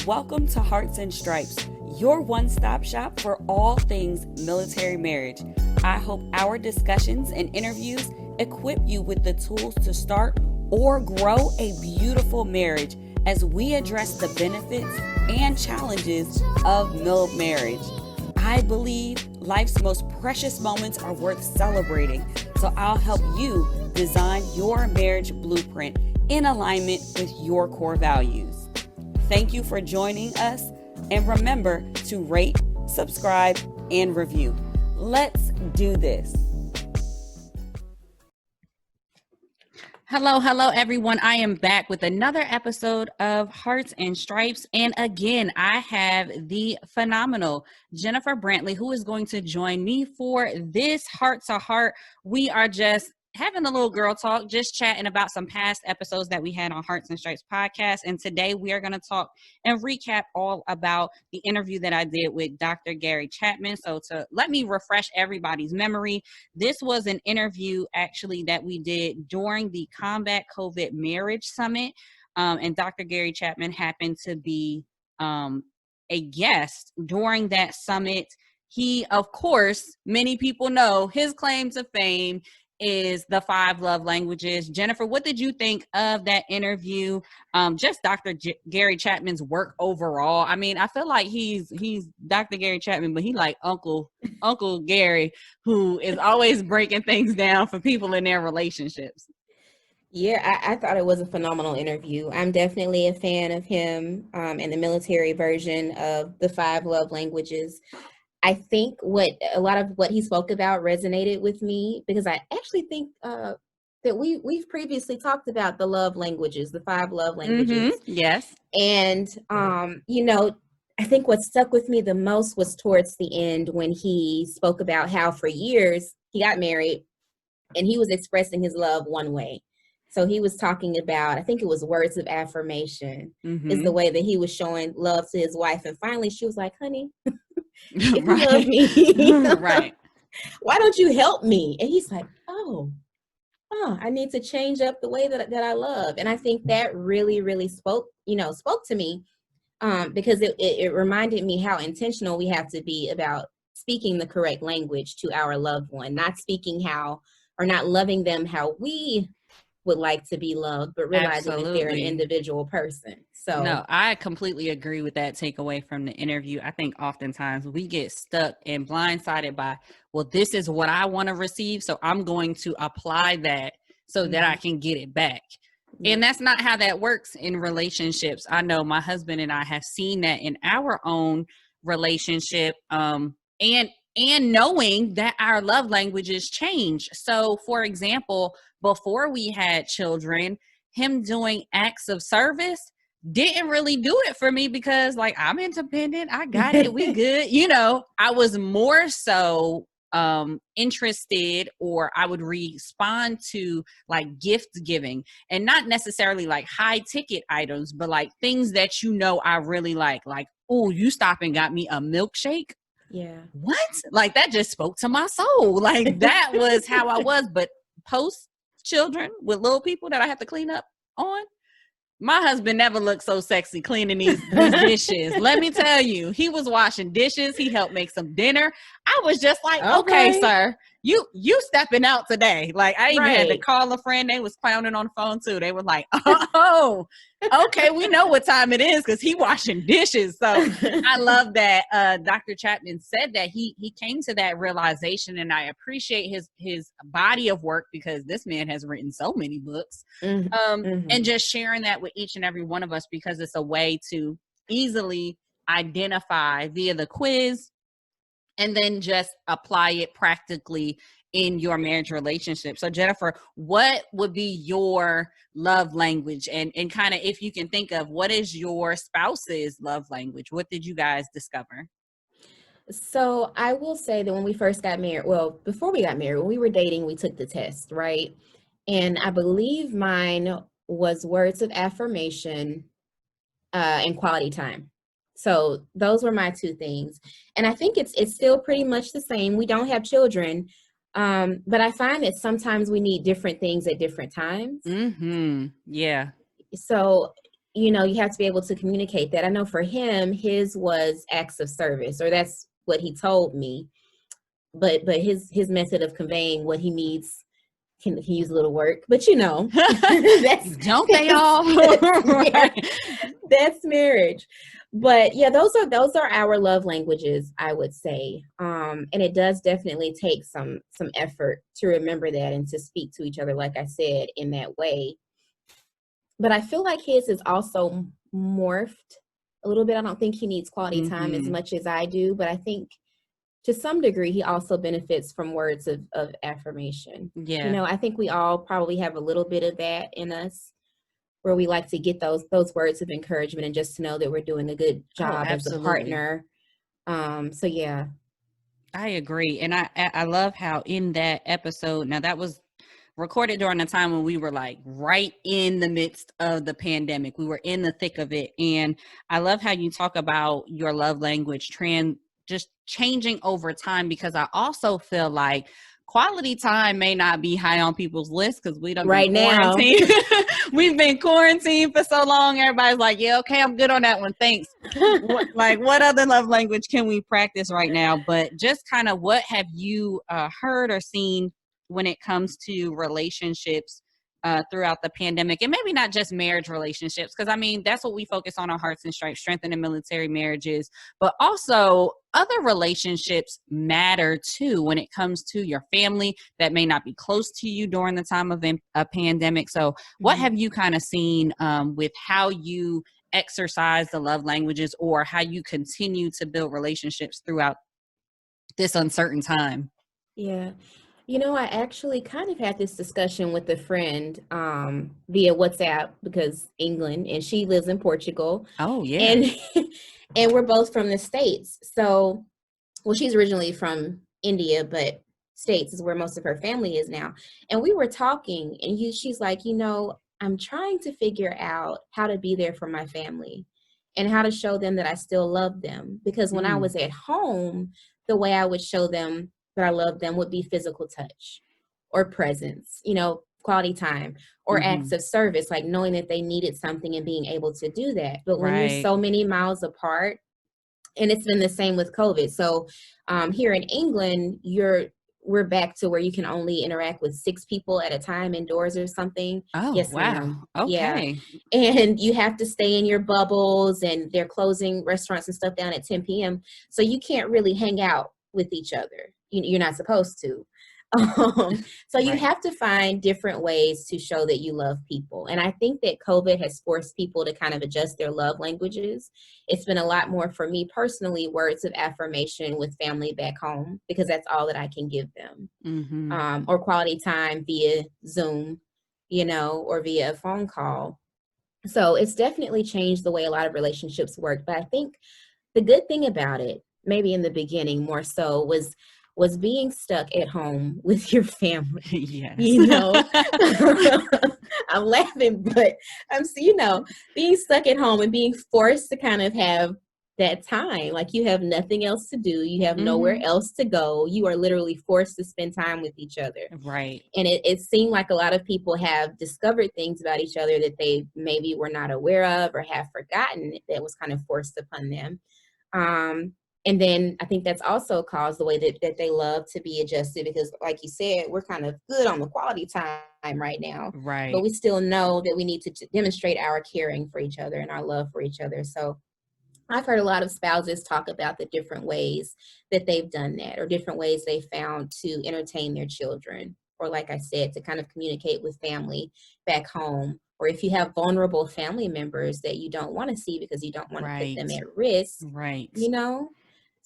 Welcome to Hearts and Stripes, your one-stop shop for all things military marriage. I hope our discussions and interviews equip you with the tools to start or grow a beautiful marriage as we address the benefits and challenges of marriage. I believe life's most precious moments are worth celebrating, so I'll help you design your marriage blueprint in alignment with your core values. Thank you for joining us, and remember to rate, subscribe, and review. Let's do this. Hello, everyone. I am back with another episode of Hearts and Stripes. And again, I have the phenomenal Jennifer Brantley, who is going to join me for this Heart to Heart. We are just having a little girl talk, just chatting about some past episodes that we had on Hearts and Stripes podcast. And today we are going to talk and recap all about the interview that I did with Dr. Gary Chapman. So to let me refresh everybody's memory, this was an interview actually that we did during the Combat COVID Marriage Summit. And Dr. Gary Chapman happened to be a guest during that summit. He, of course, many people know his claim to fame is the 5 love languages. Jennifer, what did you think of that interview? Just Dr. Gary Chapman's work overall. I mean, I feel like he's Dr. Gary Chapman, but he like Uncle Gary, who is always breaking things down for people in their relationships. Yeah, I thought it was a phenomenal interview. I'm definitely a fan of him and the military version of the 5 love languages. I think a lot of what he spoke about resonated with me, because I actually think that we've previously talked about the love languages, the 5 love languages. Mm-hmm. Yes. And, I think what stuck with me the most was towards the end when he spoke about how for years he got married and he was expressing his love one way. So he was talking about, I think it was words of affirmation is the way that he was showing love to his wife. And finally she was like, honey, if you love me, right, why don't you help me? And he's like, oh, I need to change up the way that I love. And I think that really, really spoke to me because it reminded me how intentional we have to be about speaking the correct language to our loved one, not speaking how or not loving them how we would like to be loved, but realizing that they're an individual person. So no, I completely agree with that takeaway from the interview. I think oftentimes we get stuck and blindsided by, well, this is what I want to receive, so I'm going to apply that so that I can get it back. And that's not how that works in relationships. I know my husband and I have seen that in our own relationship, and knowing that our love languages change. So for example, before we had children, him doing acts of service didn't really do it for me because like, I'm independent. I got it. We good. I was more so interested, or I would respond to like gift giving, and not necessarily like high ticket items, but like things that I really like, oh, you stopped and got me a milkshake. Yeah. What? Like that just spoke to my soul. Like that was how I was. But post children with little people that I have to clean up on, my husband never looked so sexy cleaning these dishes. Let me tell you, he was washing dishes. He helped make some dinner. I was just like, okay, sir, you stepping out today. Like I even had to call a friend. They was clowning on the phone too. They were like, oh, okay, we know what time it is because he washing dishes. So I love that Dr. Chapman said that he came to that realization, and I appreciate his body of work because this man has written so many books, and just sharing that with each and every one of us because it's a way to easily identify via the quiz and then just apply it practically in your marriage relationship. So Jennifer, what would be your love language? And kind of, if you can think of, what is your spouse's love language? What did you guys discover? So I will say that when we first got married, well, before we got married, when we were dating, we took the test, right? And I believe mine was words of affirmation and quality time. So those were my 2 things. And I think it's still pretty much the same. We don't have children, but I find that sometimes we need different things at different times. Yeah. So you have to be able to communicate that. I know for him, his was acts of service, or that's what he told me. But his method of conveying what he needs can use a little work. But that's Don't they all? Right. That's marriage. But yeah, those are our love languages, I would say. And it does definitely take some effort to remember that and to speak to each other, like I said, in that way. But I feel like his is also morphed a little bit. I don't think he needs quality time as much as I do, but I think to some degree he also benefits from words of affirmation. Yeah. I think we all probably have a little bit of that in us, where we like to get those words of encouragement and just to know that we're doing a good job as a partner. So yeah. I agree. And I love how in that episode, now that was recorded during a time when we were like right in the midst of the pandemic. We were in the thick of it. And I love how you talk about your love language just changing over time, because I also feel like quality time may not be high on people's list because we don't right now. We've been quarantined for so long. Everybody's like, yeah, okay, I'm good on that one. Thanks. What other love language can we practice right now? But just kind of what have you heard or seen when it comes to relationships throughout the pandemic, and maybe not just marriage relationships, because I mean, that's what we focus on Hearts and Stripes, strengthening military marriages, but also other relationships matter too when it comes to your family that may not be close to you during the time of a pandemic. So what have you kind of seen with how you exercise the love languages, or how you continue to build relationships throughout this uncertain time? Yeah. I actually kind of had this discussion with a friend via WhatsApp, because England, and she lives in Portugal. Oh, yeah. And and we're both from the States. So, well, she's originally from India, but States is where most of her family is now. And we were talking, and she's like, I'm trying to figure out how to be there for my family and how to show them that I still love them. Because when I was at home, the way I would show them that I love them would be physical touch or presence, quality time, or acts of service, like knowing that they needed something and being able to do that. But when you're so many miles apart, and it's been the same with COVID. So here in England, we're back to where you can only interact with 6 people at a time indoors or something. Oh, yes, wow. ma'am. Okay. Yeah. And you have to stay in your bubbles, and they're closing restaurants and stuff down at 10 p.m. So you can't really hang out with each other. You're not supposed to. So you have to find different ways to show that you love people. And I think that COVID has forced people to kind of adjust their love languages. It's been a lot more for me personally, words of affirmation with family back home, because that's all that I can give them. Or quality time via Zoom, or via a phone call. So it's definitely changed the way a lot of relationships work. But I think the good thing about it, maybe in the beginning more so, was being stuck at home with your family. Yes. I'm laughing, but being stuck at home and being forced to kind of have that time. Like, you have nothing else to do. You have nowhere else to go. You are literally forced to spend time with each other. Right. And it seemed like a lot of people have discovered things about each other that they maybe were not aware of or have forgotten, that was kind of forced upon them. And then I think that's also caused the way that they love to be adjusted, because like you said, we're kind of good on the quality time right now. Right. But we still know that we need to demonstrate our caring for each other and our love for each other. So I've heard a lot of spouses talk about the different ways that they've done that, or different ways they found to entertain their children, or like I said, to kind of communicate with family back home. Or if you have vulnerable family members that you don't want to see because you don't want to put them at risk,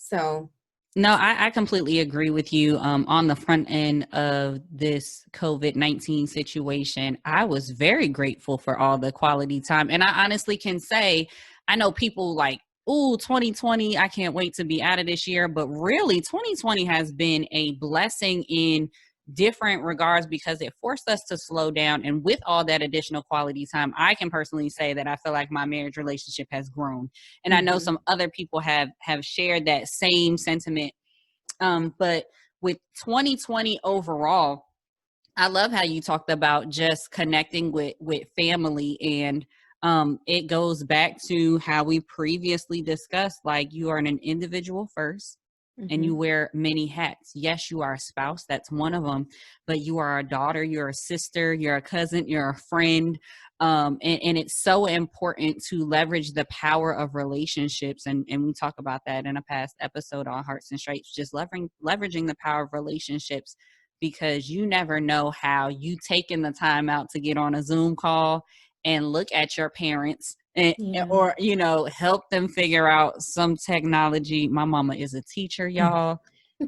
So. No, I completely agree with you. On the front end of this COVID-19 situation, I was very grateful for all the quality time. And I honestly can say, I know people like, ooh, 2020, I can't wait to be out of this year. But really, 2020 has been a blessing in different regards, because it forced us to slow down. And with all that additional quality time, I can personally say that I feel like my marriage relationship has grown. And I know some other people have shared that same sentiment. But with 2020 overall, I love how you talked about just connecting with family. And It goes back to how we previously discussed, like you are an individual first. And you wear many hats. Yes, you are a spouse. That's one of them. But you are a daughter, you're a sister, you're a cousin, you're a friend. And it's so important to leverage the power of relationships. And we talk about that in a past episode on Hearts and Stripes, just leveraging the power of relationships, because you never know how you taking the time out to get on a Zoom call and look at your parents and, or, you know, help them figure out some technology. My mama is a teacher, y'all.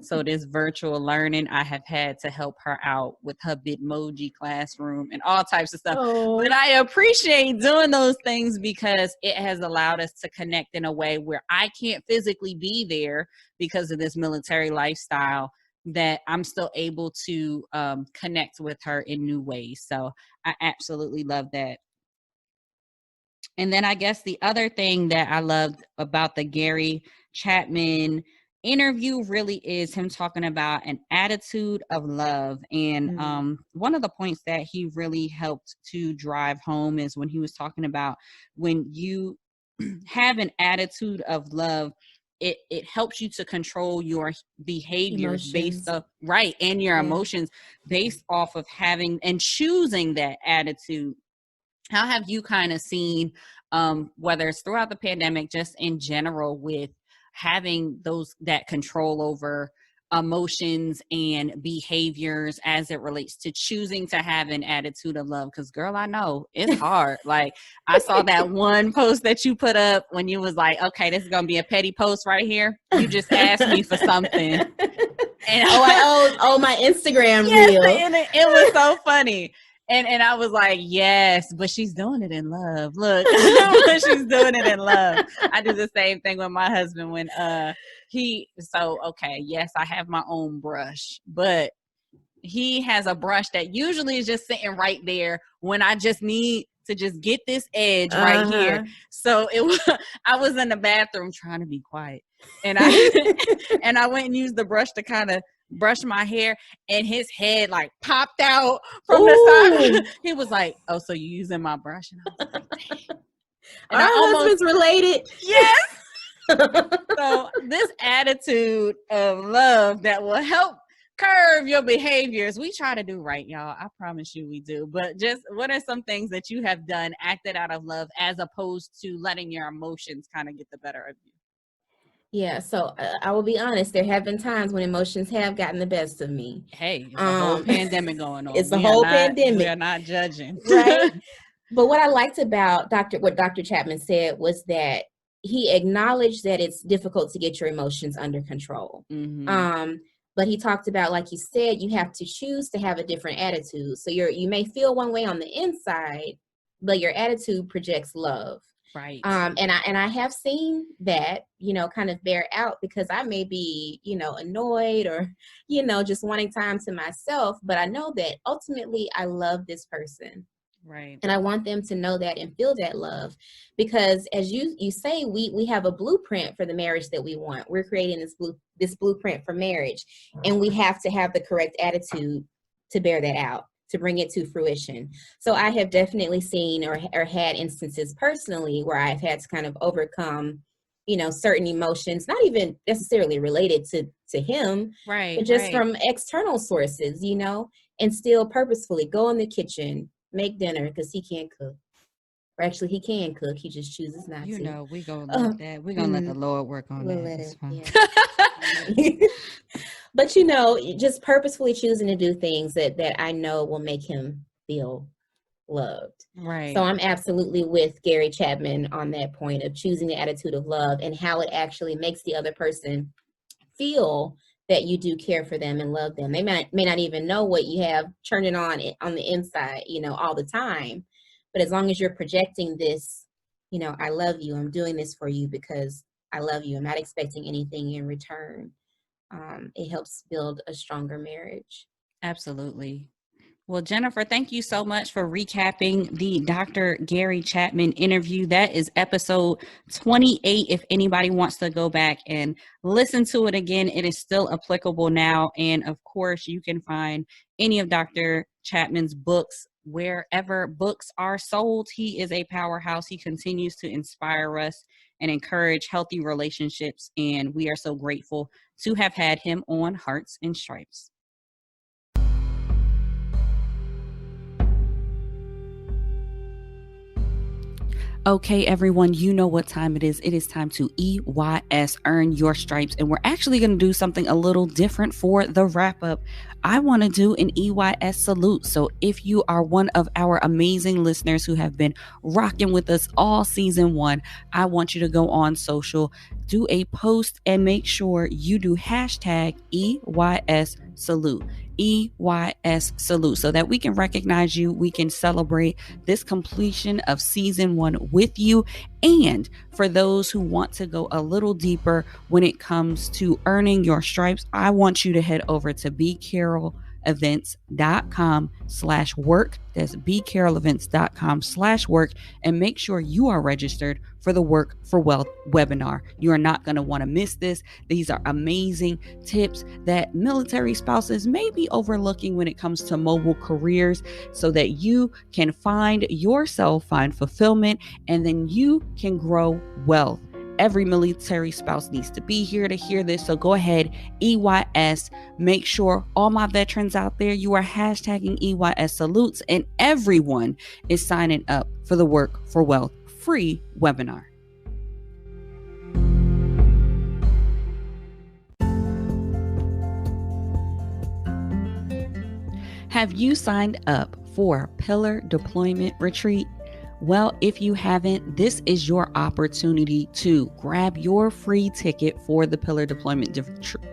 So this virtual learning, I have had to help her out with her Bitmoji classroom and all types of stuff. Oh. But I appreciate doing those things because it has allowed us to connect in a way where I can't physically be there because of this military lifestyle, that I'm still able to connect with her in new ways. So I absolutely love that. And then I guess the other thing that I loved about the Gary Chapman interview really is him talking about an attitude of love. And one of the points that he really helped to drive home is when he was talking about when you have an attitude of love, it helps you to control your behaviors based off, right, and your emotions based off of having and choosing that attitude. How have you kind of seen, whether it's throughout the pandemic, just in general, with having that control over emotions and behaviors as it relates to choosing to have an attitude of love? Because girl, I know it's hard. Like I saw that one post that you put up when you was like, okay, this is gonna be a petty post right here. You just asked me for something. And my Instagram reel. And it was so funny. And I was like, yes, but she's doing it in love. Look, she's doing it in love. I do the same thing with my husband when yes, I have my own brush, but he has a brush that usually is just sitting right there when I just need to just get this edge right here. So I was in the bathroom trying to be quiet. And I went and used the brush to kind of brush my hair, and his head like popped out from the side. He was like, oh, so you using my brush? And I was like, dang. And our husbands related. Yes. So this attitude of love that will help curve your behaviors, we try to do right, y'all. I promise you we do. But just what are some things that you have done, acted out of love, as opposed to letting your emotions kind of get the better of you? Yeah, so I will be honest, there have been times when emotions have gotten the best of me. Hey, it's a whole pandemic going on. It's a whole pandemic. We are not judging. Right? But what I liked about what Dr. Chapman said was that he acknowledged that it's difficult to get your emotions under control. But he talked about, like you said, you have to choose to have a different attitude. So you may feel one way on the inside, but your attitude projects love. Right. And I have seen that, kind of bear out, because I may be, annoyed or, just wanting time to myself, but I know that ultimately I love this person. Right. And I want them to know that and feel that love, because as you say, we have a blueprint for the marriage that we want. We're creating this blueprint for marriage, and we have to have the correct attitude to bear that out, to bring it to fruition. So I have definitely seen or had instances personally where I've had to kind of overcome, certain emotions, not even necessarily related to him, right, but just from external sources, and still purposefully go in the kitchen, make dinner, because he can't cook. Or actually, he can cook. He just chooses not to. We're going to let that. We're going to let the Lord work on that. Yeah. But, just purposefully choosing to do things that I know will make him feel loved. Right. So I'm absolutely with Gary Chapman on that point of choosing the attitude of love and how it actually makes the other person feel that you do care for them and love them. They may not even know what you have churning on the inside, all the time. But as long as you're projecting this, I love you, I'm doing this for you because I love you, I'm not expecting anything in return. It helps build a stronger marriage. Absolutely. Well, Jennifer, thank you so much for recapping the Dr. Gary Chapman interview. That is episode 28. If anybody wants to go back and listen to it again, it is still applicable now. And of course, you can find any of Dr. Chapman's books wherever books are sold. He is a powerhouse. He continues to inspire us and encourage healthy relationships. And we are so grateful to have had him on Hearts and Stripes. Okay, everyone, you know what time it is. It is time to EYS, earn your stripes. And we're actually going to do something a little different for the wrap up. I want to do an EYS salute. So if you are one of our amazing listeners who have been rocking with us all season 1, I want you to go on social, do a post, and make sure you do hashtag EYS salute. EYS salute, so that we can recognize you, we can celebrate this completion of season 1 with you. And for those who want to go a little deeper when it comes to earning your stripes, I want you to head over to bcarolevents.com/work. That's bcarolevents.com/work, and make sure you are registered for the Work for Wealth webinar. You are not going to want to miss this. These are amazing tips that military spouses may be overlooking when it comes to mobile careers, so that you can find yourself, find fulfillment, and then you can grow wealth. Every military spouse needs to be here to hear this. So go ahead, EYS. Make sure all my veterans out there, you are hashtagging EYS salutes, and everyone is signing up for the Work for Wealth free webinar. Have you signed up for Pillar Deployment Retreat? Well, if you haven't, this is your opportunity to grab your free ticket for the Pillar Deployment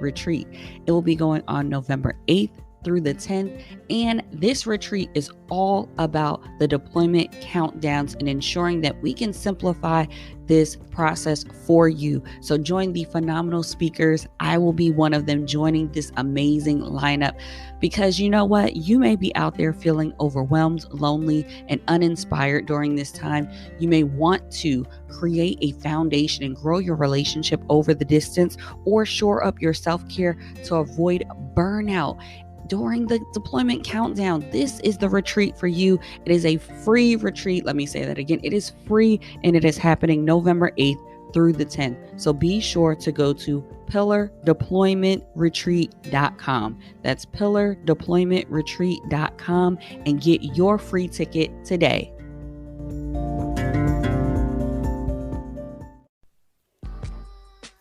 Retreat. It will be going on November 8th through the 10th. And this retreat is all about the deployment countdowns and ensuring that we can simplify this process for you. So join the phenomenal speakers. I will be one of them joining this amazing lineup, because you know what? You may be out there feeling overwhelmed, lonely, and uninspired during this time. You may want to create a foundation and grow your relationship over the distance, or shore up your self-care to avoid burnout during the deployment countdown. This is the retreat for you. It is a free retreat. Let me say that again. It is free, and it is happening November 8th through the 10th. So be sure to go to pillardeploymentretreat.com. That's pillardeploymentretreat.com and get your free ticket today.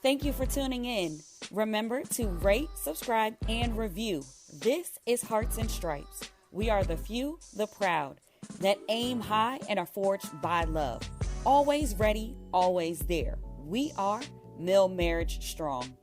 Thank you for tuning in. Remember to rate, subscribe, and review. This is Hearts and Stripes. We are the few, the proud, that aim high and are forged by love. Always ready, always there. We are Mill Marriage Strong.